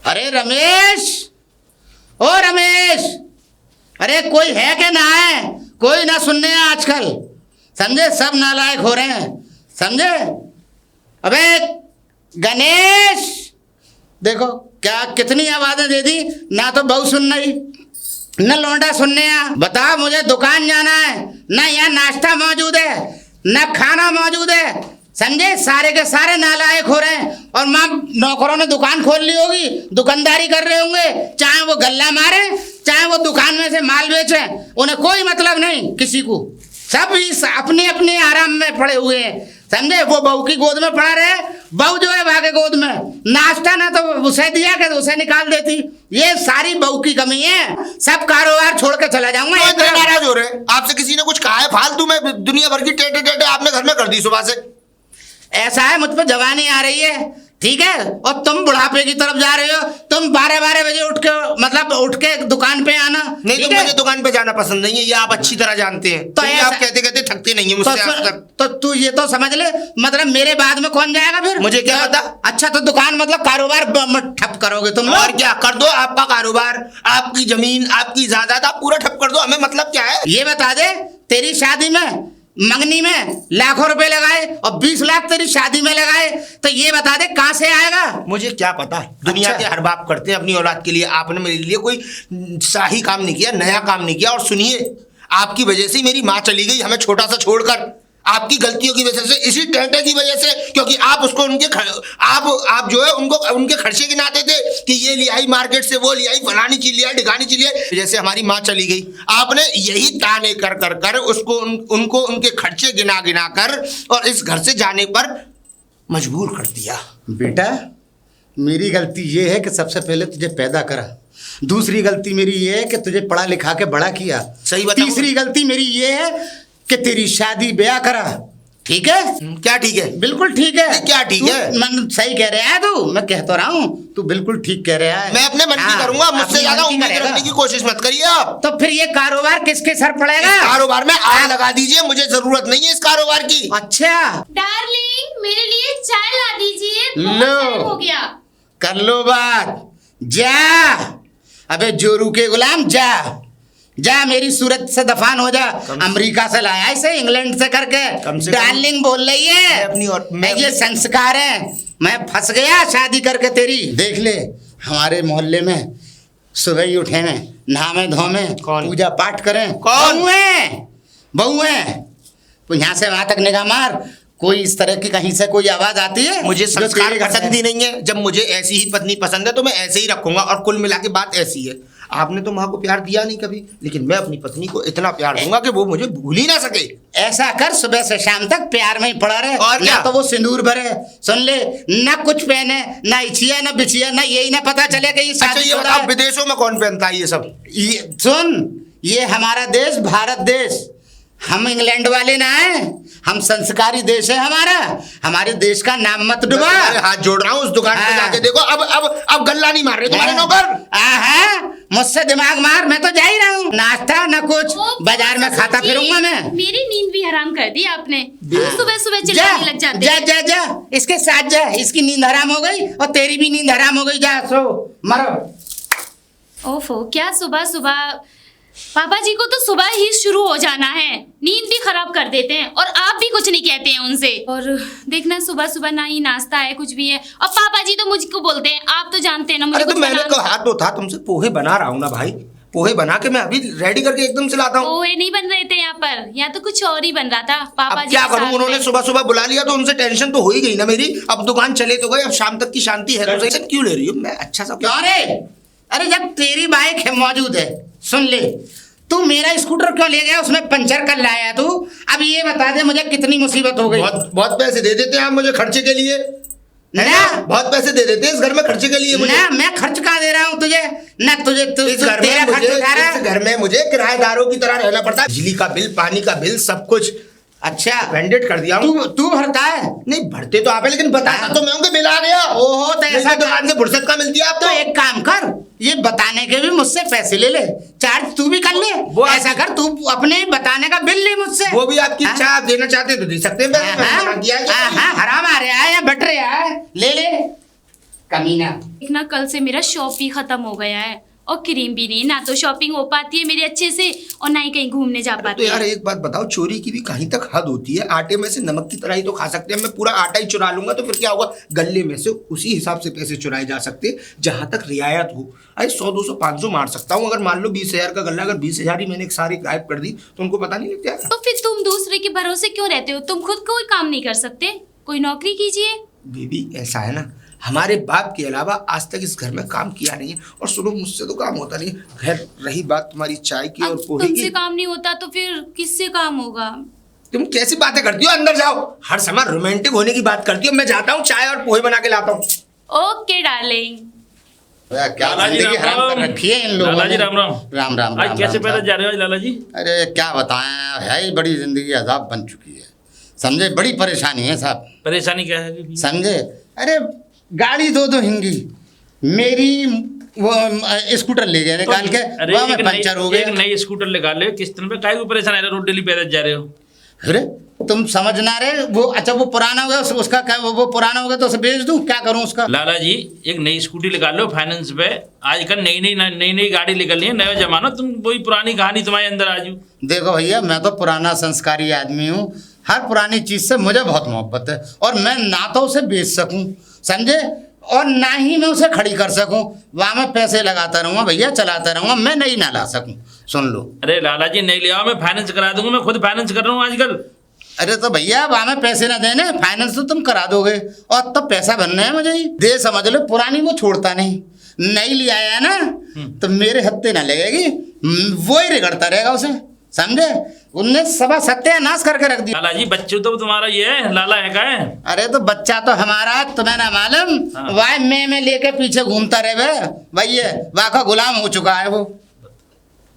अरे रमेश, ओ रमेश, अरे कोई है कि ना है? कोई ना सुनने आजकल, समझे? सब नालायक हो रहे हैं, समझे? अबे गणेश, देखो क्या कितनी आवाजें दे दी, ना तो बहू सुन रही न लौंडा सुनने आ। बता, मुझे दुकान जाना है, ना यहाँ नाश्ता मौजूद है ना खाना मौजूद है, समझे? सारे के सारे नालायक हो रहे हैं। और माँ नौकरों ने दुकान खोल ली होगी, दुकानदारी कर रहे होंगे, चाहे वो गल्ला मारे चाहे वो दुकान में से माल बेचे, उन्हें कोई मतलब नहीं किसी को। सब इस अपने अपने आराम में पड़े हुए हैं, समझे? वो बहू की गोद में पड़ा रहे, बहू जो है भागे गोद में। नाश्ता ना तो उसे दिया कि उसे निकाल देती। ये सारी बहू की कमी है। सब कारोबार छोड़ के चला जाऊंगा। नाराज हो रहे? आपसे किसी ने कुछ कहा है? फालतू में दुनिया भर की टेटे टेटे आपने घर में कर दी सुबह से। ऐसा है, मुझ पर जवानी आ रही है, ठीक है? और तुम बुढ़ापे की तरफ जा रहे हो। तुम 12-12 बजे उठ के दुकान पे आना। नहीं तो मुझे दुकान पे जाना पसंद नहीं है, ये आप अच्छी तरह जानते हैं। तो आप कहते कहते थकते नहीं है मुझसे आज तक। तो तू ये तो समझ ले, मतलब मेरे बाद में कौन जाएगा फिर? मुझे क्या पता। अच्छा, तो दुकान मतलब कारोबार ठप करोगे तुम? और क्या कर दो, आपका कारोबार, आपकी जमीन, आपकी जायदाद आप पूरा ठप कर दो, हमें मतलब क्या है? ये बता दे, तेरी शादी में मंगनी में लाखों रुपए लगाए और 20 लाख तेरी शादी में लगाए, तो ये बता दे कहां से आएगा? मुझे क्या पता है, दुनिया के हर बाप करते हैं अपनी औलाद के लिए। आपने मेरे लिए कोई शाही काम नहीं किया, नया काम नहीं किया। और सुनिए, आपकी वजह से मेरी माँ चली गई हमें छोटा सा छोड़कर, आपकी गलतियों की वजह से, इसी टेंटे की वजह से, क्योंकि आप उसको आप जो है उनको उनके खर्चे गिनाते थे कि ये ले आई मार्केट से, वो ले आई, फलानी चीज ले आई, ढिकानी चीज ले आई। जैसे हमारी माँ चली गई, आपने यही ताने कर कर कर उसको उनको उनके खर्चे गिना गिना कर और इस घर से जाने पर मजबूर कर दिया। बेटा, मेरी गलती ये है कि सबसे पहले तुझे पैदा करा। दूसरी गलती मेरी ये है कि तुझे पढ़ा लिखा के बड़ा किया। सही बताऊं? तीसरी गलती मेरी ये है कि तेरी शादी ब्याह करा। ठीक है? क्या ठीक है? बिल्कुल ठीक है। क्या ठीक है? मन सही कह रहा है तू, मैं कह तो रहा हूँ, तू बिल्कुल ठीक कह रहा है। मैं अपने मन की करूंगा, मुझसे ज्यादा उम्मीद रखने की कोशिश मत करिए आप। तो फिर ये कारोबार किसके सर पड़ेगा? कारोबार में आग लगा दीजिए, मुझे जरूरत नहीं है इस कारोबार की। अच्छा डार्लिंग, मेरे लिए चाय ला दीजिए, बहुत लो। टाइम हो गया। कर लो बात, जा। अबे जोरू के गुलाम, जा जा, मेरी सूरत से दफान हो जा। अमेरिका से लाया इसे, इंग्लैंड से करके डार्लिंग बोल रही है। ये संस्कार है। मैं फंस गया शादी करके तेरी। देख ले, हमारे मोहल्ले में सुबह ही उठे हैं, नहावे धोवे, पूजा पाठ करें। कौन? बहू है। तो यहाँ से वहां तक निगाह मार, कोई इस तरह की कहीं से कोई आवाज आती है? मुझे संस्कार पसंद ही नहीं है। जब मुझे ऐसी ही पत्नी पसंद है तो मैं ऐसे ही रखूंगा। और कुल मिला के बात ऐसी है, आपने तो माँ को प्यार दिया नहीं कभी, लेकिन मैं अपनी पत्नी को इतना प्यार दूंगा कि वो मुझे भूल ही ना सके। ऐसा कर, सुबह से शाम तक प्यार में ही पड़ा रहे। और क्या? ना तो वो सिंदूर भरे, सुन ले, ना कुछ पहने, ना इचिया ना बिछिया, ना यही ना पता चले कि ये अच्छा, शादी ये बताओ विदेशों में कौन पहनता है ये सब? ये सुन, ये हमारा देश भारत देश, हम इंग्लैंड वाले ना हैं, हम संस्कारी देश है हमारा। हमारे देश का नाम मत डुबा। हाथ जोड़ रहा हूँ, उस दुकान पे जाके देखो। अब गल्ला नहीं मार रहे तुम्हारे नौकर। मुझसे दिमाग मार, मैं तो जा ही रहा हूँ। नाश्ता न कुछ, बाजार में खाता फिरूंगा मैं। मेरी नींद भी हराम कर दी आपने, सुबह सुबह चिल्लाने लग जाते। जा जा जा, इसके साथ जा। इसकी नींद हराम हो गई और तेरी भी नींद हराम हो गई। जा सो मरो। ओफो, क्या सुबह सुबह। पापा जी को तो सुबह ही शुरू हो जाना है, नींद भी खराब कर देते हैं और आप भी कुछ नहीं कहते हैं उनसे। और देखना, सुबह सुबह ना ही नाश्ता है कुछ भी है, और पापा जी तो मुझको बोलते हैं, आप तो जानते हैं ना मुझे। अरे तो मैंने कहा तो था तुमसे, पोहे बना रहा हूँ ना भाई, पोहे बना के मैं अभी रेडी करके एकदम से लाता हूँ। पोहे नहीं बन रहे थे यहाँ पर, यहाँ तो कुछ और ही बन रहा था। पापा जी क्या करूँ, उन्होंने सुबह सुबह बुला लिया तो उनसे टेंशन तो हो ही गई ना मेरी। अब दुकान चले तो गए, अब शाम तक की शांति है तो टेंशन क्यों ले रही हूँ मैं? अच्छा सा क्यों रे? अरे जब तेरी बाइक है मौजूद है, सुन ले, तू मेरा स्कूटर क्यों ले गया? उसमें पंचर कर लाया तू। अब ये बता दे मुझे कितनी मुसीबत हो गई। बहुत पैसे दे देते हैं आप मुझे खर्चे के लिए ना, बहुत पैसे दे देते हैं इस घर में खर्चे के लिए मुझे। ना, मैं खर्च कहाँ दे रहा हूँ तुझे? ना तुझे इस घर में मुझे किराएदारों की तरह रहना पड़ता है। बिजली का बिल, पानी का बिल, सब कुछ अच्छा वेंडेड कर दिया। तू भरता है? नहीं भरते तो आप है, लेकिन बताता तो मैं हूँ कि बिल आ गया। ओहो, तो ऐसा दुकान से फुर्सत का मिलती है आपको। तो एक काम कर, ये बताने के भी मुझसे पैसे ले ले, चार्ज तू भी कर ले। ऐसा कर, तू अपने बताने का बिल ले मुझसे। वो भी आपकी इच्छा, आप देना चाहते तो दे सकते हैं। हराम आ रहा है या बट रहा है, ले ले। कमीना। देखना कल से मेरा शॉप भी खत्म हो गया है और क्रीम भी नहीं, ना तो शॉपिंग हो पाती है मेरी अच्छे से और ना ही कहीं घूमने जा तो पाती यार है। एक बात बताओ, चोरी की भी कहीं तक हद होती है। आटे में से नमक की तरह ही तो खा सकते हैं। मैं पूरा आटा ही चुरा लूंगा तो फिर क्या होगा? गले में से उसी हिसाब से पैसे चुराए जा सकते जहां तक रियायत हो। अरे 100 200 500 मार सकता हूँ। अगर मान लो 20,000 का गल्ला, अगर 20,000 ही मैंने एक सारी गायब कर दी तो उनको पता नहीं लग जाएगा? तो फिर तुम दूसरे के भरोसे क्यों रहते हो? तुम खुद कोई काम नहीं कर सकते? कोई नौकरी कीजिए। बेबी ऐसा है ना, हमारे बाप के अलावा आज तक इस घर में काम किया नहीं है। और सुनो, मुझसे तो काम होता नहीं। खैर रही बात तुम्हारी चाय की और अब पोहे तुमसे की, काम नहीं होता तो फिर किससे काम होगा? तुम कैसी बातें करती हो? अंदर जाओ। हर समय रोमांटिक होने की बात करती हो। मैं जाता हूँ, चाय और पोहे बना के लाता हूँ। Okay darling. क्या लाला जी जिंदगी राम हराम कर राम। रखी है इन लोगों लाला जी ने। राम राम। राम राम आज राम कैसे राम, पैदल राम। जा रहे हो आज लाला जी? अरे क्या बताएं, है ही बड़ी जिंदगी अजाब बन चुकी है। समझे, बड़ी परेशानी है साहब। परेशानी क्या है बीबी? समझे, अरे गाड़ी दो हिंगी मेरी, वो स्कूटर ले गए निकाल के, अरे वहाँ में पंचर हो गया। एक नई स्कूटर लगा ले, किस्त पे काहे को परेशान है? रोड डेली पैदल जा रहे हो। अरे तुम समझ ना रहे, वो अच्छा वो पुराना हो गया, उसका क्या, वो पुराना हो गया तो उसे बेच दूं, क्या करूं उसका? लाला जी एक नई स्कूटी लगा लो फाइनेंस पे। आजकल नई गाड़ी निकल रही है, नया जमाना। तुम वही पुरानी कहानी तुम्हारे अंदर आजू। देखो भैया, मैं तो पुराना संस्कारी आदमी हूँ। हर पुरानी चीज से मुझे बहुत मोहब्बत है और मैं ना तो उसे बेच सकूं, समझे, और ना ही मैं उसे खड़ी कर सकूं। वहाँ मैं पैसे लगाता रहूँगा भैया, चलाता रहूँगा, मैं नहीं ना ला सकूं। सुन लो। अरे लाला जी नहीं ले आओ, मैं फाइनेंस करा दूंगा। मैं खुद फाइनेंस कर रहा हूँ आजकल। अरे तो भैया वहाँ में पैसे ना देने, फाइनेंस तो तुम करा दोगे और तब पैसा बनना है मुझे ही। दे समझ लो, पुरानी वो छोड़ता नहीं, नई ले आया है ना तो मेरे हत्ते ना लगेगी, वो ही रिगड़ता रहेगा उसे, समझे। उनने सभा सत्यानाश करके रख दिया। लाला जी बच्चों तो तुम्हारा ये है, लाला है का है? अरे तो बच्चा तो हमारा है, तुम्हें ना मालूम? हाँ। वाह मैं लेके पीछे घूमता रहे भैया, वाह का गुलाम हो चुका है वो,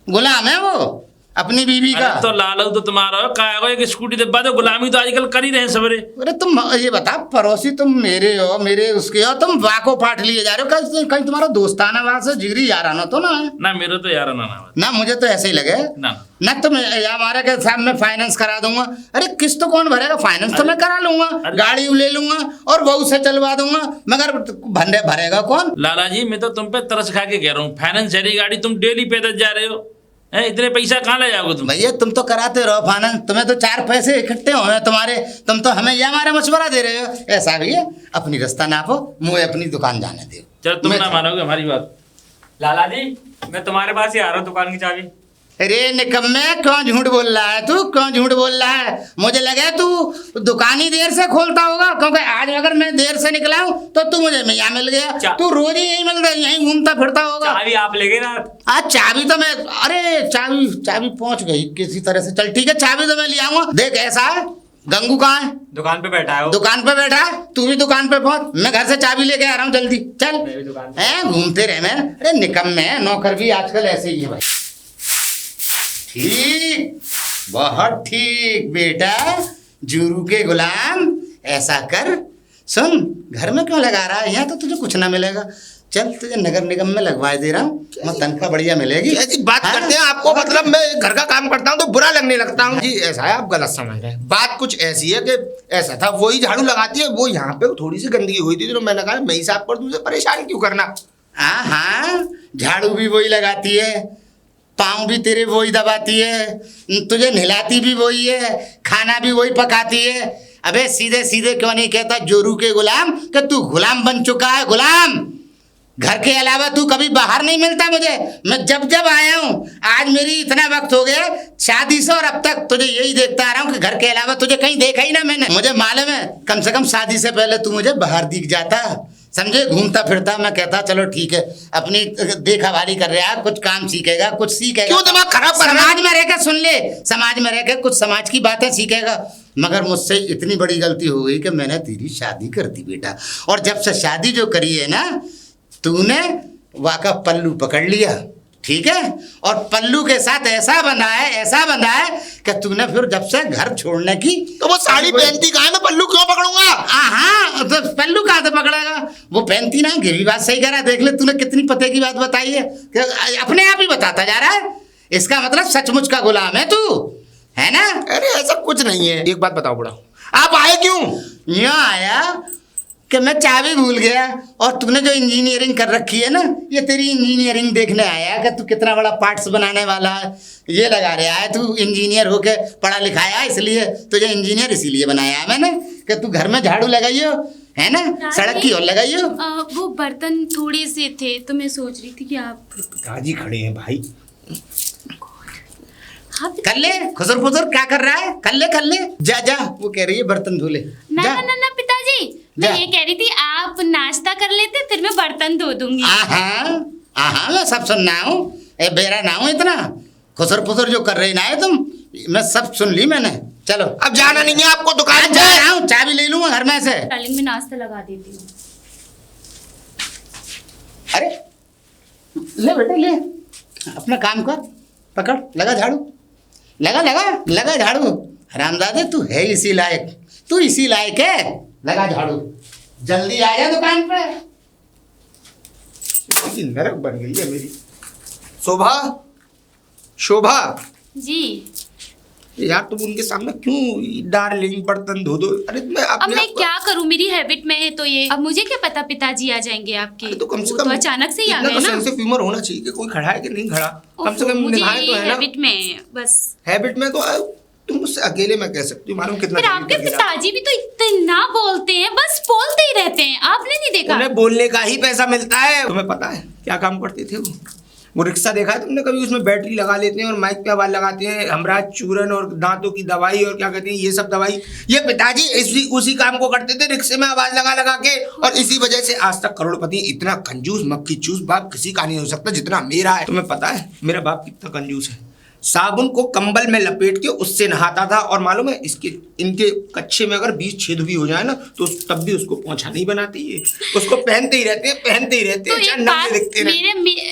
गुलाम है वो अपनी बीवी का। अरे तो लाला तो तुम्हारा का एक स्कूटी दबा दो, गुलामी तो आजकल कर ही रहे हैं सबरे। अरे तुम ये बता, पड़ोसी तुम मेरे हो, मेरे उसके हो, तुम वाह को पाट लिए जा रहे हो। कहीं तुम्हारा दोस्ताना वहां से जिगरी याराना तो ना है? ना मेरे तो यार ना मुझे तो ऐसे ही लगे ना। ना तुम हमारे के साथ में फाइनेंस करा दूंगा। अरे किस्त कौन भरेगा? फाइनेंस तो मैं करा लूंगा, गाड़ी ले लूंगा और बहू से चलवा दूंगा, मगर भरेगा कौन? लाला जी मैं तो तुम पे तरस खा के कह रहा हूँ, फाइनेंस है गाड़ी, तुम डेली पैदल जा रहे हो, हैं? इतने पैसा कहाँ ले जाओगे तुम? भैया तुम तो कराते रहो फाइनेंस, तुम्हें तो 4 पैसे इकट्ठे हो तुम्हारे, तुम तो हमें ये हमारा मशवरा दे रहे हो। ऐसा भैया अपनी रास्ता नापो, मुझे अपनी दुकान जाने दो। चलो तुम ना मानोगे हमारी बात। लाला जी मैं तुम्हारे पास ही आ रहा हूँ दुकान की चाबी। अरे निकम्मे, क्यों झूठ बोल रहा है तू? क्यों झूठ बोल रहा है? मुझे लगे तू दुकान ही देर से खोलता होगा, क्योंकि आज अगर मैं देर से निकला हूँ तो तू मुझे यहाँ मिल गया। तू रोज ही यही मिलता, यहीं घूमता फिरता होगा। चाबी आप ले गए ना? आज चाबी तो मैं, अरे चाबी पहुंच गई किसी तरह से। चल ठीक है, चाबी तो मैं ले आऊंगा। देख ऐसा है, गंगू कहाँ है? दुकान पे बैठा है वो। दुकान पे बैठा है, तू भी दुकान पे पहुंच। मैं घर से चाबी लेके आ रहा हूँ, जल्दी चल। मैं भी दुकान पे। हैं घूमते रहे मैं। अरे निकम्मे, नौकर भी आजकल ऐसे ही है भाई। ठीक, बहुत ठीक बेटा, जुरू के गुलाम। ऐसा कर, सुन, घर में क्यों लगा रहा है? यहाँ तो तुझे कुछ ना मिलेगा। चल तुझे नगर निगम में लगवा दे रहा हूँ, मैं तनख्वाह बढ़िया मिलेगी। ऐसी बात हाँ? करते हैं आपको, मतलब मैं घर का काम करता हूँ तो बुरा लगने लगता हूँ जी। ऐसा है, आप गलत समझ रहे हैं। बात कुछ ऐसी है कि ऐसा था, वही झाड़ू लगाती है, वो यहाँ पे थोड़ी सी गंदगी हुई थी तो मैंने कहा मैं ही साफ कर दूँ, उसे परेशान क्यों करना। हाँ, झाड़ू भी वही लगाती है, पाँव भी तेरे वही दबाती है, तुझे नहलाती भी वही है, खाना भी वही पकाती है। अबे सीधे सीधे क्यों नहीं कहता जोरू के गुलाम कि तू गुलाम बन चुका है? गुलाम, घर के अलावा तू कभी बाहर नहीं मिलता मुझे। मैं जब आया हूँ, आज मेरी इतना वक्त हो गया शादी से और अब तक तुझे यही देखता आ रहा हूँ कि घर के अलावा तुझे कहीं देखा ही ना मैंने। मुझे मालूम है कम से कम शादी से पहले तू मुझे बाहर दिख जाता, समझे, घूमता फिरता। मैं कहता चलो ठीक है, अपनी देखा भाली कर रहा है, कुछ काम सीखेगा, कुछ सीखेगा। क्यों दिमाग खराब कर रहा है? समाज में रह के सुन ले, समाज में रह के कुछ समाज की बातें सीखेगा। मगर मुझसे इतनी बड़ी गलती हो गई कि मैंने तेरी शादी कर दी बेटा। और जब से शादी जो करी है ना तूने, वाका पल्लू पकड़ लिया, ठीक है, और पल्लू के साथ ऐसा बंधा है कि तूने फिर जब से घर छोड़ने की तो वो साड़ी पहनती कहाँ है? मैं पल्लू क्यों पकड़ूंगा? हाँ, तो पल्लू कहाँ से पकड़ेगा? वो पहनती ना, ये भी बात सही कह रहा है। देख ले तूने कितनी पते की बात बताई है कि अपने आप ही बताता जा रहा है। इसका मतलब सचमुच का गुलाम है तू, है ना? अरे ऐसा कुछ नहीं है। एक बात बताओ बड़ा, आप आए क्यों? यहाँ आया कि मैं चाबी भूल गया, और तूने जो इंजीनियरिंग कर रखी है ना, ये तेरी इंजीनियरिंग देखने आया कि तू कितना बड़ा पार्ट्स बनाने वाला है, ये लगा रहा है। तू इंजीनियर होके पढ़ा लिखाया, इसलिए तुझे इंजीनियर इसीलिए बनाया है मैंने कि तू घर में झाड़ू लगाइयो, है ना, सड़क की ओर लगाइयो। वो बर्तन थोड़े से थे तो मैं सोच रही थी कि आप पिताजी खड़े हैं भाई। कर ले खुसर फुसर, क्या कर रहा है, कर ले जा जा। वो कह रही है बर्तन धो ले। ना जा। ना ना ना पिताजी, मैं जा। ये कह रही थी आप नाश्ता कर लेते फिर मैं बर्तन धो दूंगी। हाँ मैं सब सुनना हूँ, बेरा ना हूँ इतना। खुसर फुसर जो कर रही ना है तुम, मैं सब सुन ली मैंने। चलो अब जाना नहीं है आपको दुकान जा रहा हूँ, चाबी ले लूंगा घर में से। डार्लिंग मैं नाश्ता लगा देती हूँ। अरे ले बेटे ले, अपना काम कर, पकड़, लगा झाड़ू, लगा झाड़ू। हरामजादे तू है इसी लायक, तू इसी लायक है, लगा झाड़ू, जल्दी आ जा दुकान पे। नरक बन गई है मेरी। शोभा जी यार, तुम उनके सामने क्यों डार्लिंग बर्तन धो दो? अरे मैं अब मैं क्या करूं, मेरी हैबिट में है तो ये। अब मुझे क्या पता पिताजी आ जाएंगे आपके, तो कम से वो कम तो अचानक से ही आ गए तो ना। सेंस ऑफ ह्यूमर होना चाहिए कि कोई खड़ा है कि नहीं खड़ा, कम से कम मुझे निभाए तो है ना। हैबिट में है बस। हैबिट में तो तुम मुझसे अकेले में कह सकती हो, मालूम कितना फिर आपके पिताजी भी तो इतना बोलते हैं, बस बोलते ही रहते हैं, आपने नहीं देखा? उन्हें बोलने का ही पैसा मिलता है। तुम्हें पता है क्या काम करते थे वो रिक्शा देखा है तुमने कभी? उसमें बैटरी लगा लेते हैं और माइक पे आवाज लगाते हैं, हमराज चूरन और दांतों की दवाई और क्या कहते हैं ये सब दवाई। ये पिताजी उसी काम को करते थे, रिक्शे में आवाज लगा के, और इसी वजह से आज तक करोड़पति। इतना कंजूस मक्खी चूस बाप किसी का नहीं हो सकता जितना मेरा है। तुम्हें पता है मेरा बाप कितना कंजूस है? साबुन को कंबल में लपेट के उससे नहाता था, और मालूम है इनके कच्छे में अगर 20 छेद भी हो जाए ना तो तब भी उसको पोंछा नहीं बनाती है, उसको पहनते ही रहते हैं तो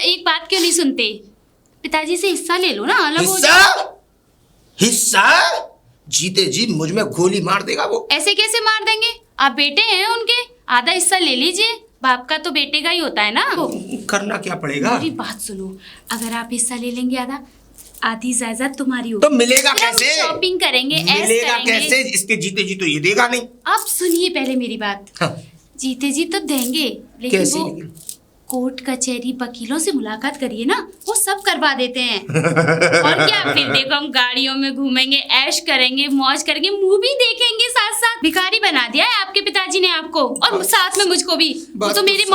एक बात क्यों नहीं सुनते? पिताजी से हिस्सा ले लो ना, अलग हो जाओ। हिस्सा जीते जी मुझ में गोली मार देगा वो। ऐसे कैसे मार देंगे? आप बेटे हैं उनके, आधा हिस्सा ले लीजिए। बाप का तो बेटे का ही होता है ना। करना क्या पड़ेगा? मेरी बात सुनो, अगर आप हिस्सा ले लेंगे आधी जायदाद तुम्हारी होगी। तो मिलेगा कैसे? शॉपिंग करेंगे, मिलेगा कैसे? इसके जीते जी तो ये देगा नहीं। आप सुनिए पहले मेरी बात। हाँ। जीते जी तो देंगे, लेकिन कैसे? वो कोर्ट कचहरी वकीलों से मुलाकात करिए ना, वो सब करवा देते हैं। और क्या, फिर देखो हम गाड़ियों में घूमेंगे, ऐश करेंगे, मौज करेंगे, मूवी देखेंगे, साथ साथ भिखारी बना दिया है आपके पिताजी ने आपको, और साथ में मुझको भी। वो तो मेरी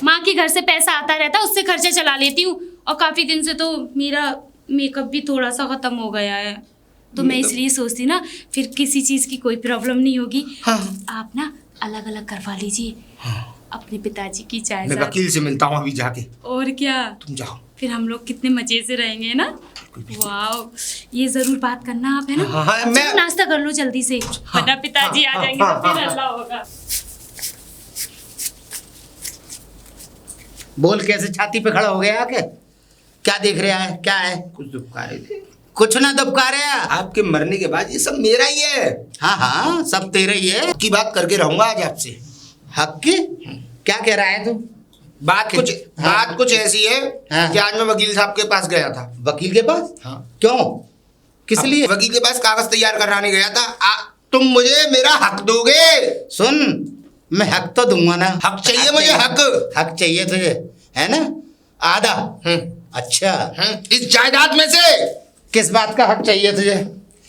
माँ के घर से पैसा आता रहता है, उससे खर्चा चला लेती हूँ। और काफी दिन से तो मेरा मेकअप भी थोड़ा सा खत्म हो गया है, तो मैं इसलिए सोचती ना फिर किसी चीज की कोई प्रॉब्लम नहीं होगी। हाँ। आप ना अलग अलग करवा लीजिए। हाँ। अपने पिताजी की चाय मैं वकील से मिलता हूँ अभी जाके। और क्या, तुम जाओ, फिर हम लोग कितने मजे से रहेंगे ना। वाओ, ये जरूर बात करना आप, है ना। हाँ, मैं नाश्ता कर लो जल्दी से, वरना पिताजी आ जाएंगे तो फिर हल्ला होगा। बोल, कैसे छाती पे खड़ा हो गया आके? क्या देख रहा है, क्या है? कुछ दुपकारे थे। कुछ ना दुपकारे। आपके मरने के बाद ये सब मेरा ही है। हाँ सब तेरा ही है। की बात करके रहूंगा आज आपसे। हक की? क्या कह रहा है तू? बात कुछ ऐसी है हाँ। कि आज मैं वकील साहब के पास गया था। वकील के पास? हाँ। क्यों, किस लिए? वकील के पास कागज तैयार कराने गया था। तुम मुझे मेरा हक दोगे? सुन, मैं हक तो दूंगा ना। हक चाहिए मुझे, हक चाहिए तुझे, है ना? आधा। अच्छा, इस जायदाद में से किस बात का हक चाहिए तुझे?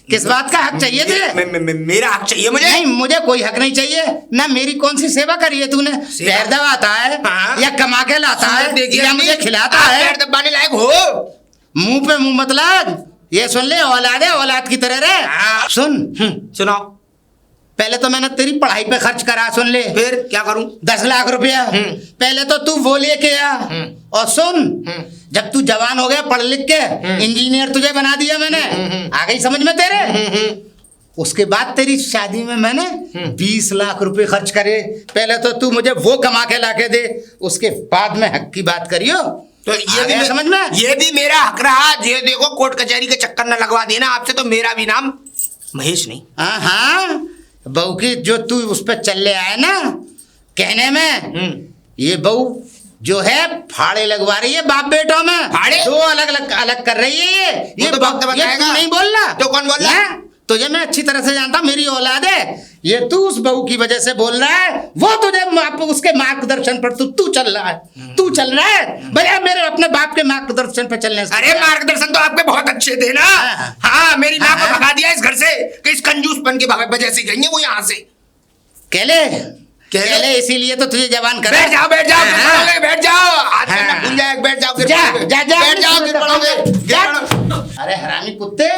किस बात का हक चाहिए तुझे? मेरा हक चाहिए मुझे। नहीं, मुझे कोई हक नहीं चाहिए ना। मेरी कौन सी सेवा करी है तूने? पैर दबाता है? हाँ। या कमा के लाता है या मुझे खिलाता है? पैर दबाने लायक हो? मुंह पे मुंह मत लाग। ये सुन ले, औलाद है, औलाद की तरह रहे। हाँ। सुन, सुनाओ। पहले तो मैंने तेरी पढ़ाई पे खर्च करा, सुन ले। फिर क्या करूं? 10 लाख रुपया। पहले तो तू वो लेके आ। और सुन, जब तू जवान हो गया पढ़ लिख के, इंजीनियर तुझे बना दिया मैंने, आ गई समझ में तेरे? उसके बाद तेरी शादी में मैंने 20 लाख रुपए खर्च करे। पहले तो तू मुझे वो कमा के ला के दे, उसके बाद में हक की बात करियो। तो ये भी समझ में? ये भी मेरा हक रहा। ये देखो, कोर्ट कचहरी के चक्कर न लगवा देना आपसे, तो मेरा भी नाम महेश नहीं। हाँ, बहू की जो तू उस पर चल आया ना कहने में, ये बहू जो है फाड़े लगवा रही है बाप बेटों में। फाड़े? दो अलग अलग कर रही है ये तो वक्त बताएगा। नहीं बोलना तो कौन बोल रहा है? तुझे मैं अच्छी तरह से जानता हूँ, मेरी औलाद है ये। तू उस बहू की वजह से बोल रहा है, वो तुझे उसके मार्गदर्शन पर तू चल रहा है, तू चल रहा है भैया मेरे अपने बाप के मार्गदर्शन पर चलने से। अरे मार्गदर्शन तो आपके बहुत अच्छे थे ना। हाँ। हाँ, मेरी माँ को हाँ। भगा दिया इस घर से कि इस कंजूसपन की वजह से गई है वो यहाँ से। कहले इसीलिए तो तुझे जवान कर। बैठ जाओ बैठ जाओ, गिर हाँ। पड़ोगे, बैठ जाओ। आज हाँ। तक भूल जाए, बैठ जाओ, गिर जा पड़ोगे। जा जा बैठ जाओ, गिर पड़ोगे, गिर जा। पड़ो। अरे हरामी कुत्ते,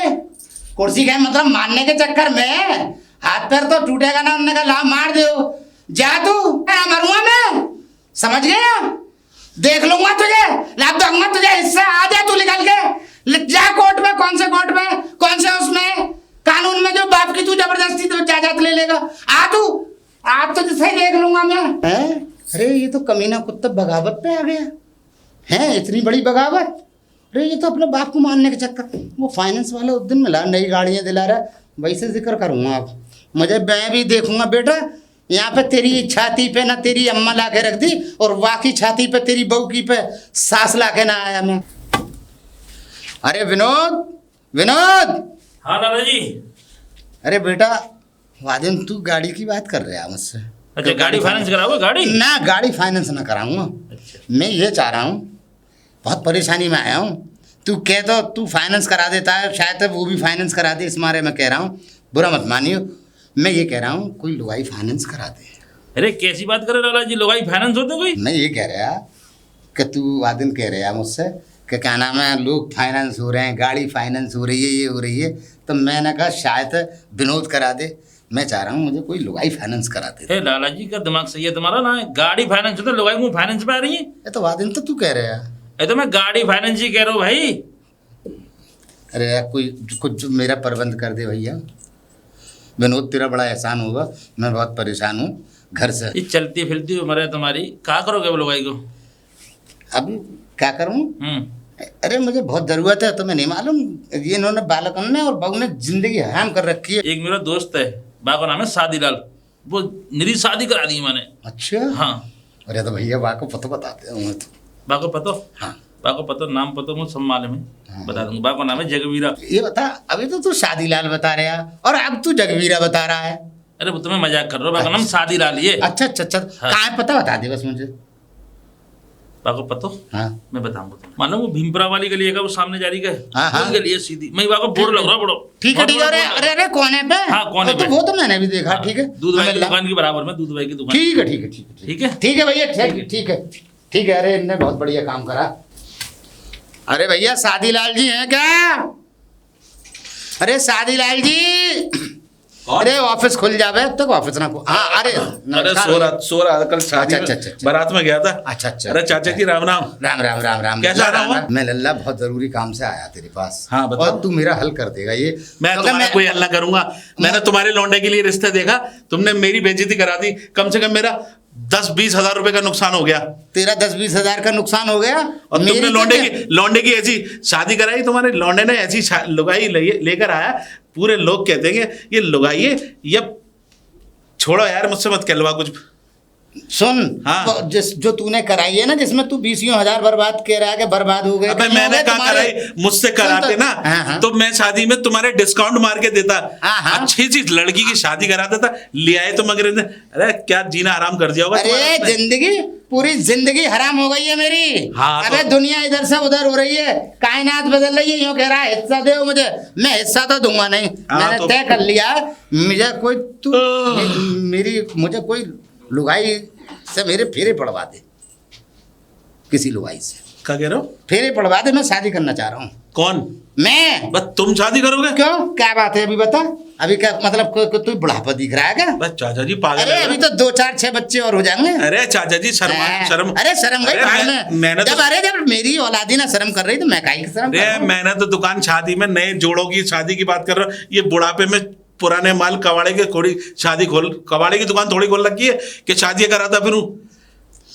कुर्सी का मतलब मारने के चक्कर में हाथ पैर तो टूटेगा ना, उन्होंने कहा ला मार दो। जा तू, मरूंगा मैं, समझ गया? देख लूंगा तुझे, लाभ दूंगा तुझे हिस्सा। आ जा तू निकल के, जा कोर्ट में। कौन से कोर्ट में, कौन से उसमें कानून में जो बाप की तू जबरदस्ती तो जायदाद ले लेगा। आ तू, आप तो जैसे ही देख लूंगा मैं। अरे ये तो कमीना कुत्ता बगावत पे आ गया है, इतनी बड़ी बगावत। अरे ये तो अपने बाप को मारने के चक्कर। वो फाइनेंस वाला उस दिन मिला, नई गाड़ियाँ दिला रहा, वैसे जिक्र करूँगा आप मुझे। मैं भी देखूंगा बेटा, यहाँ पे तेरी छाती पे ना तेरी अम्मा ला के रख दी और वाकी छाती पे तेरी बहू की पे सास ला के ना आया मैं। अरे विनोद, विनोद। हाँ दादा जी। अरे बेटा वादिन तू गाड़ी की बात कर रहा है मुझसे? अच्छा, गाड़ी फाइनेंस कराओगे? गाड़ी ना, गाड़ी फाइनेंस ना कराऊंगा। अच्छा। मैं ये चाह रहा हूँ, बहुत परेशानी में आया हूँ। तू कह तो तू फाइनेंस करा देता है, शायद वो भी फाइनेंस करा दे, इस मारे मैं कह रहा हूँ, बुरा मत मानियो। मैं ये कह रहा हूँ कोई लुगाई फाइनेंस करा दे। अरे कैसी बात कर रहे लाला जी, लोगाई फाइनेंस होते कोई? मैं ये कह रहा कि तू वादिन कह रहा मुझसे कि क्या नाम है, लोग फाइनेंस हो रहे हैं, गाड़ी फाइनेंस हो रही है, ये हो रही है, तो मैंने कहा शायद विनोद करा दे। मैं चाह रहा हूँ मुझे कोई लुगाई फाइनेंस करा दे। ए लाला जी का दिमाग सही है तुम्हारा ना, गाड़ी फाइनेंस होता, लोगाई मुँह फाइनेंस पे आ रही है। ये तो वादिन तो तू कह रहा है। ये तो मैं गाड़ी फाइनेंस ही कह रहा हूँ भाई। अरे यार कोई कुछ मेरा प्रबंध कर दे भैया, विनोद तेरा बड़ा एहसान होगा, मैं बहुत परेशान हूँ घर से। ये चलती फिरती उम्र है तुम्हारी, क्या करोगे वो लोगाई को? अब क्या करूँ? अरे मुझे बहुत ज़रूरत है, तुम्हें नहीं मालूम, ये इन्होंने बालकों ने और बहू ने जिंदगी हराम कर रखी है। एक मेरा दोस्त है, बा का नाम है सादीलाल, वो मेरी शादी करा दी मैंने। अच्छा। हाँ। अरे तो भैया बा को पता बताते हूँ तो। बा को पतो? हाँ। बा को पतो, नाम पतो मुझे सब मालूम है। हाँ। बता दूंगा। बा का नाम है जगवीरा। ये बता, अभी तो तू शादीलाल बता रहा और अब तू जगवीरा बता रहा है। अरे वो तुम्हें मजाक कर रहा हो, बा का नाम सादीलाल ये। अच्छा अच्छा अच्छा, हाँ। कहाँ है पता बता दे बस मुझे। बा को पतो? हाँ। मैं बताऊंगा तुम्हें। मान लो वो भीमपुरा वाली गली है, वो सामने जा रही है, हाँ, हाँ। वही गली है सीधी। मैं बा को बोर्ड लग रहा है बड़ो। ठीक है ठीक है। अरे अरे अरे कोने पे? हाँ, कोने तो पे। वो तो मैंने भी देखा। ठीक है, दूध भाई की दुकान के बराबर में, दूध भाई की दुकान। ठीक है ठीक है ठीक है ठीक है। ठीक है भैया, ठीक है ठीक है। अरे इनने बहुत बढ़िया काम करा। अरे भैया शादीलाल जी हैं क्या? अरे शादीलाल जी, अरे ऑफिस खुल जावे तक ऑफिस ना को। हाँ अरे अरे सो रहा कल शादी अच्छा, में अच्छा, अच्छा। बारात में गया था। अच्छा अच्छा। अरे चाचा जी राम राम। राम राम राम राम। कैसा राम, रहा हुआ? मैं लल्ला बहुत जरूरी काम से आया तेरे पास। हाँ, बताओ। और तू मेरा हल कर देगा ये। मैं क्योंकि तुम्हारा कोई हल ना करूंगा। मैंने तुम्हारे लौंडे के लिए रिश्ते देखा, तुमने मेरी बेइज्जती करा दी। कम से कम मेरा 10-20 हजार रुपए का नुकसान हो गया। तेरा 10-20 हजार का नुकसान हो गया और मेरी तुमने लौंडे की ऐसी शादी कराई, तुम्हारे लौंडे ने ऐसी लुगाई लेकर आया, पूरे लोग कहते हैं कि ये लुगाई है। ये छोड़ो यार, मुझसे मत कहलवा कुछ। सुन। हाँ। तो जो तूने कराई है ना, जिसमें तू 20,000 बर्बाद कह रहा है कि बर्बाद हो गए। अबे मैंने कहा कराई, मुझसे कराते ना हाँ, हाँ। तो मैं शादी में तुम्हारे डिस्काउंट मार के देता। हाँ, हाँ। अच्छी सी लड़की की शादी करा देता, ले आए तो मगर अरे क्या जीना हराम कर दिया होगा अरे तुम्हारा। जिंदगी, पूरी जिंदगी हराम हो गई है मेरी। हाँ, अबे तो- दुनिया इधर से उधर हो रही है, कायनात बदल रही है। यूँ कह रहा है हिस्सा दे मुझे, मैं हिस्सा तो दूंगा नहीं। हाँ, मैंने तो- तय कर लिया, मुझे कोई तू मुझे कोई लुगाई से मेरे फेरे पड़वा दे, किसी लुगाई से क्या कह रहे हो? फेरे पड़वा दे। मैं शादी करना चाह रहा हूँ। कौन? मैं। बस तुम शादी करोगे? क्यों, क्या बात है अभी बता? अभी क्या मतलब तू बुढ़ापा दिख रहा है क्या? बस चाचा जी पागल अरे है। अभी तो 2-4-6 बच्चे और हो जाएंगे। अरे चाचा जी शर्म। अरे शर्म गई भाई में। मैंने तो जब मेरी औलादी ना शर्म कर रही तो मैं काहे की शर्म कर रहा हूँ? मैंने तो दुकान शादी में नए जोड़ों की शादी की बात कर रहा हूँ। ये बुढ़ापे में पुराने माल कबाड़े के थोड़ी शादी कबाड़े की दुकान थोड़ी खोल रखी है कि शादी कराता फिरूं।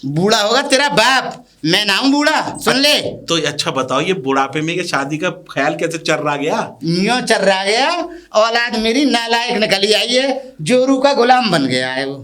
बूढ़ा होगा तेरा बाप, मैं ना हूं बूढ़ा, सुन ले। तो अच्छा बताओ, ये बुढ़ापे में ये शादी का ख्याल कैसे चल रहा गया? यूं चल रहा गया, औलाद मेरी नालायक निकली आई है, जोरू का गुलाम बन गया है वो।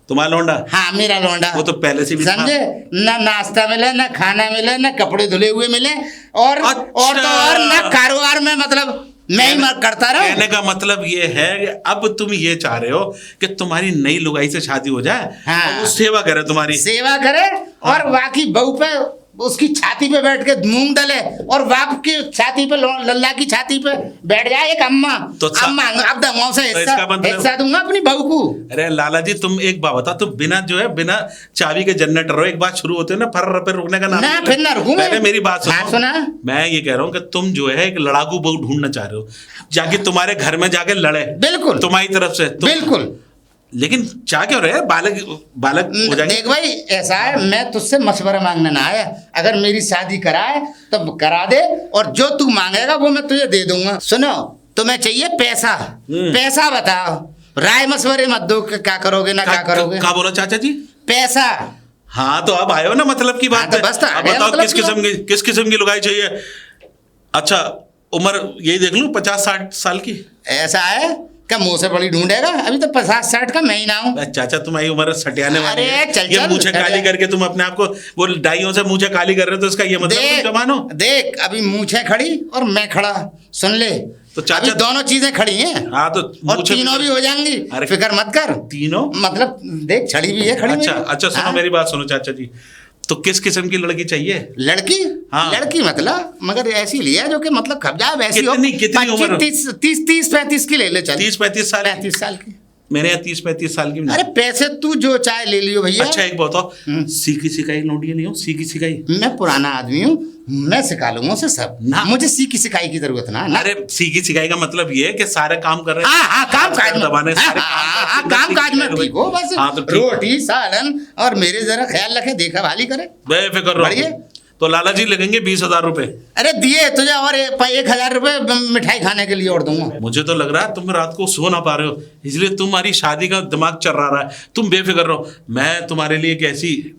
तुम्हारा लौंडा? हाँ मेरा लौंडा। वो तो पहले से भी था। समझे ना, नाश्ता मिले ना खाना मिले ना कपड़े धुले हुए मिले और अच्छा। और ना कारोबार में मतलब मैं ही करता रहा। कहने का मतलब ये है कि अब तुम ये चाह रहे हो कि तुम्हारी नई लुगाई से शादी हो जाए, हाँ। और वो सेवा करे तुम्हारी। सेवा करे और बाकी बहू पे उसकी छाती पे बैठ के मूंग डले, और बाप की छाती पे लल्ला की छाती पे बैठ जाए एक अम्मा। तो अम्मा अब दूंगा से तो इसका मतलब- हिस्सा दूंगा अपनी बहू को। अरे लाला जी, तुम एक बात बताओ, तुम बिना जो है बिना चाबी के जनरेटर हो, एक बात शुरू होते हो ना फर्र पे रुकने का नाम ना, फिर ना रुकूं मैं। पहले मेरी बात सुनो। हाँ, सुना। मैं ये कह रहा हूँ कि तुम जो है एक लड़ाकू बहू ढूंढना चाह रहे हो, जाके तुम्हारे घर में जाके लड़े। बिल्कुल। तुम्हारी तरफ से बिल्कुल। लेकिन चाह क्यों रहे? बालक बालक हो जाएंगे। देख भाई, ऐसा है, मैं तुझसे मशवरा मांगने ना आया। अगर मेरी शादी कराए तो करा दे, और जो तू मांगेगा वो मैं तुझे दे दूंगा। सुनो, तुम्हें चाहिए पैसा, पैसा बताओ, राय मशवरे मत दो कि क्या करोगे ना क्या करोगे। क्या बोला चाचा जी? पैसा। हाँ, तो अब आए हो ना मतलब की बात हाँ, तो है। बस तो आ अब गया बताओ मतलब किस किस्म की लुगाई चाहिए? अच्छा, उम्र यही देख लूं 50-60 साल की? ऐसा है क्या मुंह से बड़ी ढूंढेगा? अभी तो 50-60 का मैं ही ना हूँ। चाचा, तुम्हारी उम्र सटियाने वाली अरे, है। चल ये चल, मूछें काली अरे। करके तुम अपने आप को वो डाइयों से मूछें काली कर रहे हो, तो इसका ये मतलब तुम जवान हो? देख, अभी मूछें खड़ी और मैं खड़ा, सुन ले। तो चाचा- अभी दोनों चीजें खड़ी हैं। हाँ, तो और मूछें- तीनों भी हो जाएंगी, अरे, फिक्र मत कर। तीनों मतलब देख, छड़ी भी है खड़ी अच्छा मेरी। अच्छा, सुनो हाँ? मेरी बात सुनो चाचा जी, तो किस किस्म की लड़की चाहिए? लड़की? हाँ। लड़की मतलब मगर ऐसी लिया जो कि मतलब खबजा वैसी हो। कितनी उम्र? 30-35 की ले ले, चल। 30-35 साल? 35 साल की। मेरे यहाँ 30-35 साल की अरे पैसे तू जो चाहे ले लियो भैया। अच्छा, एक बताओ, सीखी सिखाई लौंडिया नहीं हो? सीखी सिखाई? मैं पुराना आदमी हूँ, मैं सिखा लूंगा उसे सब ना। मुझे सीखी सिखाई की जरूरत ना। अरे, सीखी सिखाई का मतलब ये है कि सारे काम कर रहे हैं। हाँ, काम काज में दबाने सारे काम काज में ठीक हो, बस हाँ, तो ठीक है। रोटी सालन और मेरे जरा ख्याल रखे, देखा भाली करे। बेफिक्र रहो। बढ़िया। तो लाला जी लगेंगे 20,000 रुपए। अरे दिए तुझे, और 1,000 रुपए मिठाई खाने के लिए और दूंगा। मुझे तो लग रहा है तुम रात को सो ना पा रहे हो, इसलिए तुम्हारी शादी का दिमाग चल रहा है। तुम बेफिक्र रहो, मैं तुम्हारे लिए एक ऐसी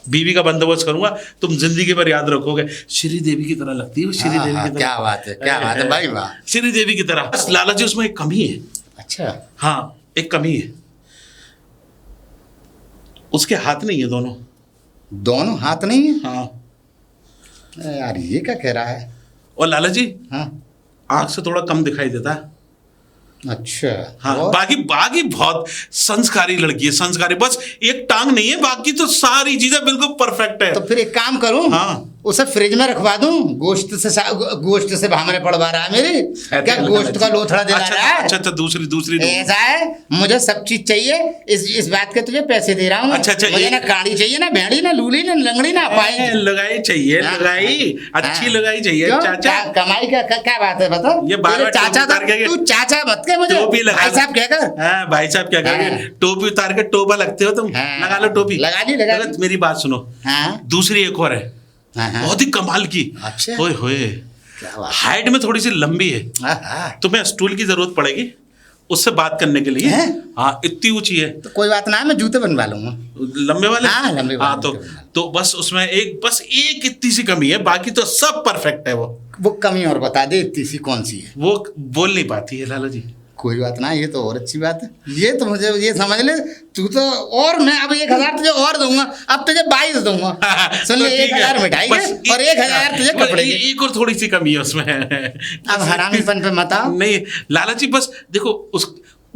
बीवी का बंदोबस्त करूंगा, तुम जिंदगी भर याद रखोगे। श्री देवी की तरह लगती है वो, श्री देवी की तरह। क्या बात है, क्या बात है भाई, वाह। श्री देवी की तरह। बस लाला जी, उसमें एक कमी है। अच्छा, हाँ, एक कमी है, उसके हाथ नहीं है दोनों। दोनों हाथ नहीं है? हाँ। यार ये क्या कह रहा है? और लाला जी, हाँ, आंख से थोड़ा कम दिखाई देता है। अच्छा। हाँ, और? बाकी बाकी बहुत संस्कारी लड़की है, संस्कारी। बस एक टांग नहीं है, बाकी तो सारी चीजें बिल्कुल परफेक्ट है। तो फिर एक काम करूं, हाँ। उसे फ्रिज में रखवा दूं। गोश्त से भामरे पड़वा रहा है मेरी, क्या गोश्त का लोथड़ा दिला अच्छा, रहा है? अच्छा, दूसरी ऐसा है, मुझे सब चीज चाहिए। इस बात के तुझे पैसे दे रहा हूँ। अच्छा, मुझे ना काड़ी चाहिए, ना भेड़ी, ना लूली, ना लंगड़ी, ना पाई। लगाई चाहिए, हाँ, लगाई अच्छी लगाई चाहिए। क्यों? चाचा, कमाई का क्या बात है बताओ? ये बार-बार चाचा टोपी उतार के- तू चाचा मत के मुझे, टोपी लगा भाई साहब क्या कर। हाँ, भाई साहब क्या करेंगे? हाँ। टोपी उतार के टोपा लगते हो तुम। हाँ। लगा लो टोपी। लगा ली। गलत, मेरी बात सुनो। हाँ, दूसरी एक और है, हाँ। बहुत ही कमाल की। अच्छा। ओए होए, क्या बात हाइट में थोड़ी सी लंबी है, है? हाँ। तुम्हें स्टूल की जरूरत पड़ेगी उससे बात करने के लिए। हैं? हाँ, इतनी ऊंची है। तो कोई बात ना है, मैं जूते बनवा लूंगा। लंबे वाले? हाँ, लंबे वाले हाँ, तो बस उसमें एक इतनी सी कमी है, बाकी तो सब परफेक्ट है। वो कमी और बता दे, इतनी सी कौन सी है? वो बोल नहीं पाती है लाला जी। कोई बात ना, ये तो और अच्छी बात है। ये तो मुझे ये समझ ले तू तो। और मैं अब 1,000 तुझे और दूंगा, अब तुझे 22 दूंगा। सुन ले, तो ठीक है। 1,000 मिठाई बस के और 1,000 तुझे बस कपड़े के। एक और थोड़ी सी कमी है उसमें। अब हरामीपन पे मत आओ। नहीं लाला जी, बस देखो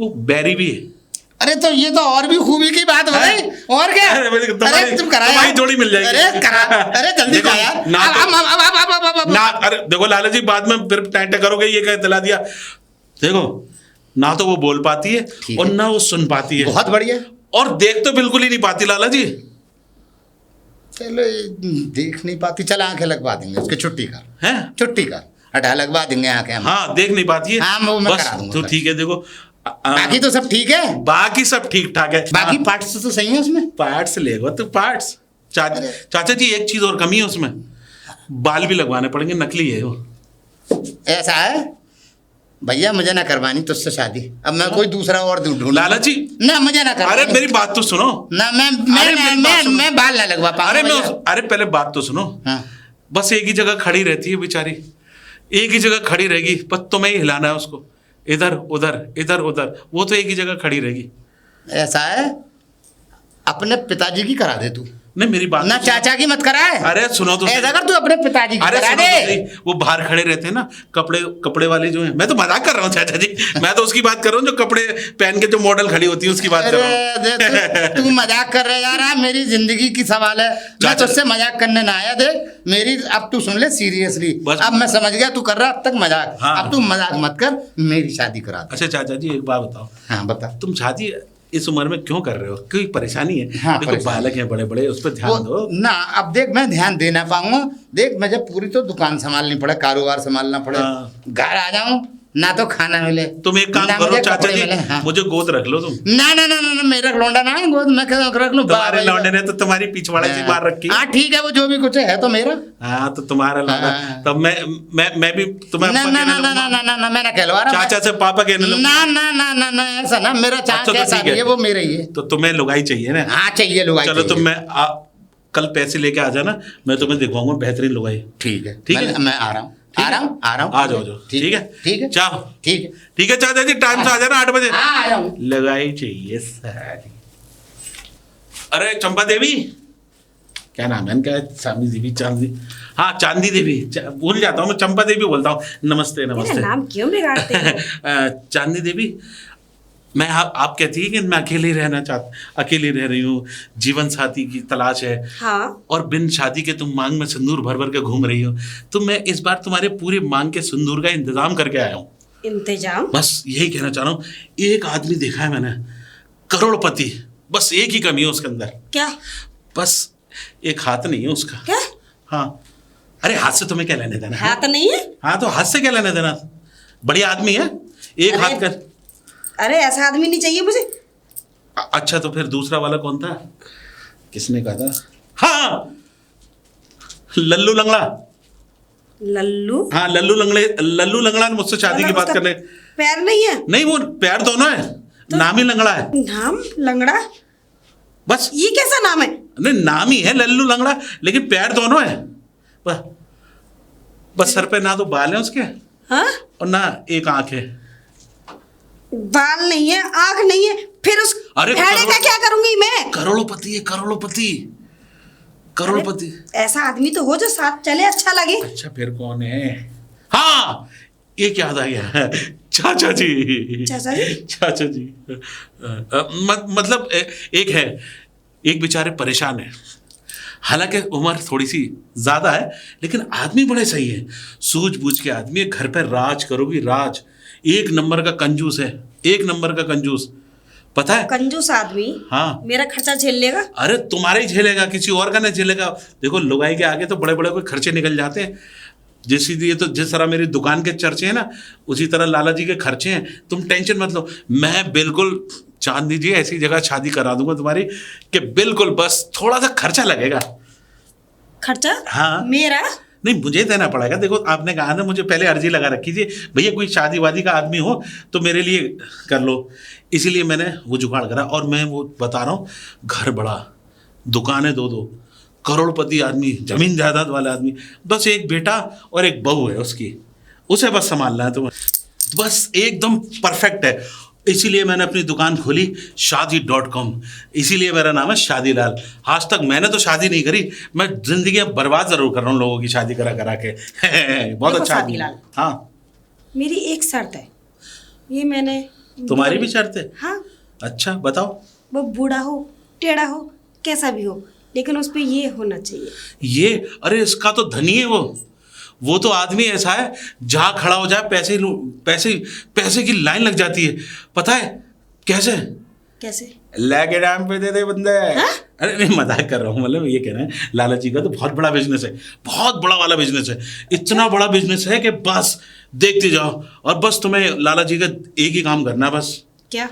वो बैरी भी है। अरे तो ये तो और भी खूबी की बात हो गई। और क्या? अरे तुम करा तुम्हारी जोड़ी मिल जाएगी। अरे करा, अरे जल्दी देखो, जा यार। ना अब ना, अरे देखो लाला जी, बाद में फिर टाइट करोगे, ये क्या दिला दिया। देखो, ना तो वो बोल पाती है ठीक और है। ना वो सुन पाती है, बहुत बढ़िया। और देख तो बिल्कुल ही नहीं पाती लाला जी। चलो, देख नहीं पाती, चल आंखें लगवा देंगे उसके, छुट्टी कर, हैं? छुट्टी कर, हटा लगवा देंगे आंखें हम। हाँ, देख नहीं पाती है। हाँ, वो मैं बस करा दूंगा। तो ठीक है। देखो, बाकी तो सब ठीक है। बाकी सब ठीक ठाक है। बाकी पार्ट्स तो सही है उसमें। पार्ट्स लेगा तो पार्ट्स। चाचा जी, एक चीज और कमी है उसमें, बाल भी लगवाने पड़ेंगे, नकली है वो। ऐसा है भैया, मुझे ना करवानी तुझसे शादी। अब मैं कोई दूसरा और ढूंढ। लाला जी, ना, मुझे ना करवानी। अरे मेरी बात तो सुनो। ना, अरे मेरी बात सुनो। मैं बाल ना लगवा अरे पाऊंगा। अरे पहले बात तो सुनो। हाँ। बस एक ही जगह खड़ी रहती है बेचारी, एक ही जगह खड़ी रहेगी, बस तुम्हें ही हिलाना है उसको, इधर उधर इधर उधर, वो तो एक ही जगह खड़ी रहेगी। ऐसा है, अपने पिताजी की करा दे तू। नहीं मेरी बात ना तो सुनो। चाचा की मत कराए। अरे सुनो तो ऐसा कर, तू अपने पिताजी की अरे करा सुनो तो दे। सही, वो बाहर खड़े रहते हैं ना कपड़े वाले जो हैं। मैं तो मजाक कर रहा हूँ चाचा जी, मैं तो उसकी बात कर रहा हूँ जो कपड़े पहन के जो मॉडल खड़ी होती है उसकी बात कर रहा अरे देख, तू मजाक कर रहे यार, मेरी जिंदगी की सवाल है। मैं चाचा- तुझसे मजाक करने ना आया। देख मेरी, अब तू सुन ले सीरियसली। बस। अब मैं समझ गया तू कर रहा अब तक मजाक। हाँ। अब तू मजाक मत कर, मेरी शादी करा दे। अच्छा चाचा जी एक बात बताओ, हाँ बता। तुम शादी इस उम्र में क्यों कर रहे हो? कोई परेशानी है? हाँ, देखो परेशानी। बालक हैं बड़े बड़े, उस पर ध्यान दो। ना अब देख, मैं ध्यान दे ना पाऊंगा। देख मुझे पूरी तो दुकान संभालनी पड़े, कारोबार संभालना पड़े, हाँ। घर आ जाऊं ना तो खाना मिले। तुम एक काम ना करो मुझे चाचा कपड़े जी, मिले। हाँ। मुझे गोद रख लो तुम। ना ना ना ना ना, मेरा लौंडा ना है गोद में क्यों रख लूं? तुम्हारे बाबा लौंडे ने तो तुम्हारी पिछवाड़े से मार रखी। हाँ ठीक है, वो जो भी कुछ है तो मेरा। हाँ तो तुम्हारा लौंडा। हाँ। तब मैं भी तुम्हें ना अप्पा ना कहने ना ना लगूंगा। ना ना ना, मैं ना कहलवा रहा हूं। चाचा से पापा कहने लगूंगा। ना ना ना ना ना, ऐसा ना, मेरा अच्छा, चाचा तो कैसा ठीक है। भी है वो मेरा ही है। तो तुम्हें लुगाई चाहिए ना? हाँ चाहिए लोग। चलो तो मैं कल पैसे लेके आ जाना, मैं तुम्हें दिखाऊंगा बेहतरीन लुगाई। ठीक है, ठीक है? मैं आ रहा हूँ, ठीक आ है? रहा हूँ, आ रहा हूँ। आ जाओ ठीक है ठीक है, जाओ। ठीक है। ठीक है चाचा जी, टाइम से आ जाना 8 बजे। हाँ आ जाऊँ। लगाई चाहिए सारी। अरे चंपा देवी, क्या नाम है इनका? चांदी देवी, चांदी, हाँ चांदी देवी, भूल जाता हूँ मैं, चंपा देवी बोलता हूँ। नमस्ते मेरा नमस्ते। नाम क्यों बिगाड़ते हो? चांदी देवी, मैं आप कहती है कि मैं अकेले रहना अकेली रह रही हूँ, जीवन साथी की तलाश है, हाँ और बिन शादी के तुम मांग में सिंदूर भर भर के घूम रही हो, तो मैं इस बार तुम्हारे पूरे मांग के सिंदूर का इंतजाम करके आया हूँ। इंतजाम? बस यही कहना चाह रहा हूँ। एक आदमी देखा है मैंने, करोड़पति, बस एक ही कमी है उसके अंदर, क्या? बस एक हाथ नहीं है उसका। क्या हाँ, अरे हाथ से तुम्हें क्या लेने देना? हाथ नहीं है? हाँ तो हाथ से क्या लेने देना? बढ़िया आदमी है, एक अरे- हाथ का। अरे ऐसा आदमी नहीं चाहिए मुझे। अच्छा तो फिर दूसरा वाला कौन था? किसने कहा था? हाँ, लल्लू लंगड़ा। लल्लू? हाँ लल्लू लंगड़ा ने मुझसे शादी की मतलब बात उसका करने। पैर नहीं है? नहीं वो पैर दोनों है, नाम ही लंगड़ा है। नाम लंगड़ा? बस ये कैसा नाम है? नहीं नाम ही है लल्लू लंगड़ा, लेकिन पैर दोनों है। बस सर पे ना तो बाल है उसके, हाँ? और ना एक आंख है। बाल नहीं है, आंख नहीं है, फिर उस अरे भेड़े करोड़- का क्या करूंगी मैं? करोड़पति है, करोड़पति। ऐसा आदमी तो हो जो साथ चले, अच्छा लगे। अच्छा फिर कौन है? हाँ एक याद आ गया, चाचा जी। चाचा जी? चाचा जी मतलब एक है, एक बेचारे परेशान है, हालांकि उम्र थोड़ी सी ज्यादा है, लेकिन आदमी बड़े सही है, सूझबूझ के आदमी है, घर पे राज करोगी राज। एक नंबर का कंजूस है, एक नंबर का कंजूस, पता है? कंजूस आदमी? हाँ। मेरा खर्चा झेल लेगा? अरे तुम्हारा ही झेलेगा, किसी और का नहीं झेलेगा। देखो लुगाई के आगे तो बड़े बड़े कोई खर्चे निकल जाते हैं, ये तो जिस तरह मेरी दुकान के चर्चे हैं ना, उसी तरह लाला जी के खर्चे हैं। तुम टेंशन मत लो, मैं बिल्कुल चांदी जी ऐसी जगह शादी करा दूंगा तुम्हारी कि बिल्कुल बस थोड़ा सा खर्चा लगेगा। खर्चा? हाँ। मेरा? नहीं मुझे देना पड़ेगा। देखो आपने कहा ना, मुझे पहले अर्जी लगा रखी थी, भैया कोई शादी वादी का आदमी हो तो मेरे लिए कर लो, इसीलिए मैंने वो जुगाड़ करा। और मैं वो बता रहा हूँ, घर बड़ा, दुकानें दो, करोड़पति आदमी, जमीन जायदाद वाला आदमी, बस एक बेटा और एक बहू है उसकी, उसे बस संभालना है तुम्हें, बस एकदम परफेक्ट है। इसीलिए मैंने अपनी दुकान खोली शादी.com, इसीलिए मेरा नाम है शादीलाल। आज तक मैंने तो शादी नहीं करी, मैं जिंदगी बर्बाद जरूर कर रहा हूँ लोगों की शादी करा करा के। बहुत देखो अच्छा आदमी। शादीलाल। हाँ मेरी एक शर्त है, ये मैंने। तुम्हारी भी शर्त है? हाँ। अच्छा बताओ। वो बूढ़ा हो, टेढ़ा हो, कैसा भी हो, लेकिन उस पे ये होना चाहिए। ये अरे इसका तो धनी है वो तो आदमी ऐसा है, जहाँ खड़ा हो जाए पैसे की लाइन लग जाती है। पता है कैसे? कैसे? लेके डाम पे दे बंदे। अरे नहीं मजाक कर रहा हूँ, मतलब ये कह रहे हैं लाला जी का तो बहुत बड़ा बिजनेस है, बहुत बड़ा वाला बिजनेस है, इतना बड़ा बिजनेस है कि बस देखते जाओ, और बस तुम्हें लाला जी का एक ही काम करना है बस। क्या?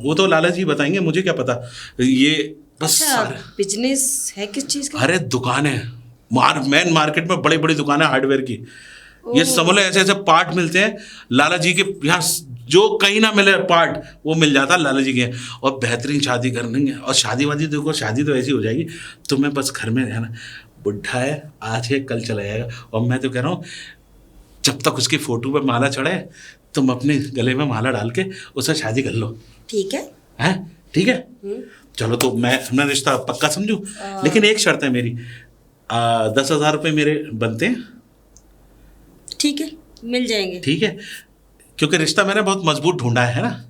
वो तो लाला जी बताएंगे, मुझे क्या पता। ये बस अच्छा, बिजनेस है किस चीज का? अरे दुकान है, मेन मार्केट में बड़ी बड़ी दुकानें हार्डवेयर की। ये समझ लो ऐसे ऐसे पार्ट मिलते हैं लाला जी के यहाँ, जो कहीं ना मिले पार्ट वो मिल जाता है लाला जी के। और बेहतरीन शादी करनी है, और शादी वादी देखो, शादी तो ऐसी हो जाएगी, तुम्हें बस घर में रहना, बुढ़ा है आज है कल चला जाएगा। और मैं तो कह रहा हूँ जब तक उसकी फोटो पे माला चढ़े, तुम अपने गले में माला डाल के उससे शादी कर लो। ठीक है। हैं? ठीक है, चलो तो मैं रिश्ता पक्का समझूं, लेकिन एक शर्त है मेरी, 10,000 रुपये मेरे बनते हैं। ठीक है, मिल जाएंगे। ठीक है, क्योंकि रिश्ता मैंने बहुत मजबूत ढूंढा है ना।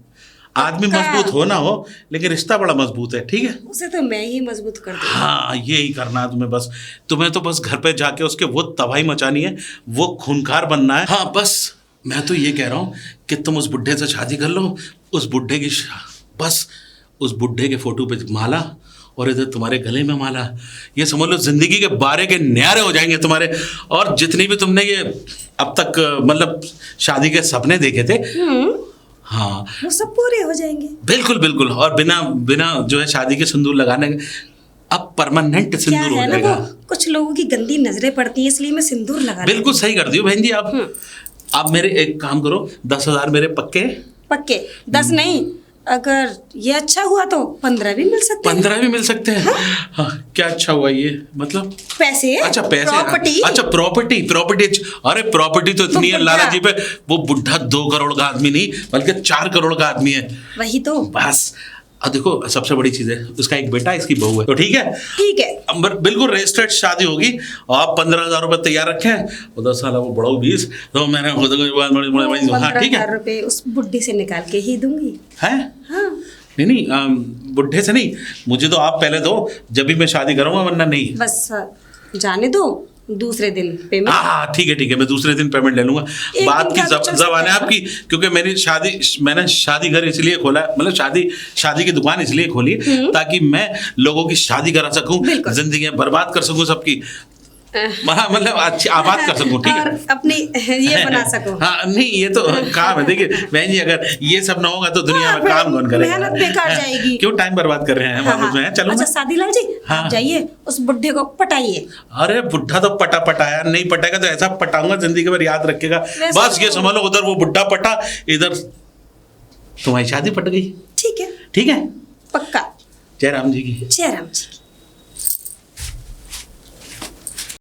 आदमी पक्का। मजबूत हो ना हो, लेकिन रिश्ता बड़ा मजबूत है। ठीक है, उसे तो मैं ही मजबूत कर दूंगी। हाँ यही करना है तुम्हें। बस तुम्हें तो बस घर पे जाके उसके वो तबाही मचानी है, वो खूंखार बनना है। हाँ बस मैं तो ये कह रहा हूँ कि तुम उस बुढ़े से शादी कर लो, उस बुढ़े की बस उस बुढ़े के फोटो पे माला और इधर तुम्हारे गले में माला, ये समझ लो जिंदगी के बारे के न्यारे हो जाएंगे तुम्हारे। और जितनी भी तुमने ये अब तक मतलब शादी के सपने देखे थे, हाँ वो सब पूरे हो जाएंगे। बिल्कुल बिल्कुल। और बिना बिना जो है शादी के सिंदूर लगाने के अब परमानेंट क्या सिंदूर हो है ना, जाएगा। वो कुछ लोगों की गंदी नजरें पड़ती हैं, इसलिए मैं सिंदूर लगा रही बिल्कुल सही कर दियो बहन जी आप मेरे एक काम करो, 10,000 मेरे पक्के। हूँ। पक्के 10 नहीं, अगर ये अच्छा हुआ तो 15 भी मिल सकते हैं। 15 भी मिल सकते हैं। हाँ, क्या अच्छा हुआ ये मतलब? पैसे? अच्छा पैसे, प्रॉपर्टी? अच्छा प्रॉपर्टी। अरे प्रॉपर्टी तो इतनी है बुढ़ा। लाला जी पे, वो बुढ़ा 2 करोड़ का आदमी नहीं बल्कि 4 करोड़ का आदमी है। वही तो। बस अब देखो सबसे बड़ी चीज है उसका एक बेटा, इसकी बहू है, तो ठीक है। ठीक है, बिल्कुल रजिस्टर्ड शादी होगी और आप 15,000 रुपये तैयार रखें, 10 साल वो बड़ा 20, तो मैंने खुद को हाँ ठीक है। 15,000 रुपए उस बुढ़ी से निकाल के ही दूंगी। है हाँ नहीं बुढ़े से नहीं, मुझे तो आप पहले दो, जब भी मैं शादी करूंगा, वरना नहीं। बस जाने दो, दूसरे दिन पेमेंट। हाँ ठीक है मैं दूसरे दिन पेमेंट ले लूंगा। एक बात दिन की का तो चल जबान है सकता है। आपकी, क्योंकि मैंने शादी घर इसलिए खोला है, मतलब शादी की दुकान इसलिए खोली ताकि मैं लोगों की शादी करा सकूं, बिल्कुल। जिंदगी बर्बाद कर सकूं सबकी, मतलब अच्छी आबाद कर सकूं। ठीक और है, अपनी ये बना सको। हाँ नहीं ये तो काम है। देखिए बहन जी, अगर ये सब ना होगा तो दुनिया हाँ, में काम कौन करेगा? मेहनत बेकार जाएगी। क्यों टाइम बर्बाद कर रहे हैं हाँ, वापस में? चलो अच्छा मैं- शादीलाल जी, हाँ। आप जाइए उस बुढ़े को पटाइए। अरे बुढ़ा तो पटाया, नहीं पटाएगा तो ऐसा पटाऊंगा जिंदगी भर याद रखेगा। वैसे बस तो- ये समझ लो, उधर वो बुढ़ा पटा, इधर तुम्हारी शादी पट गई। ठीक है, ठीक है, पक्का। जय राम जी की। जय राम जी की।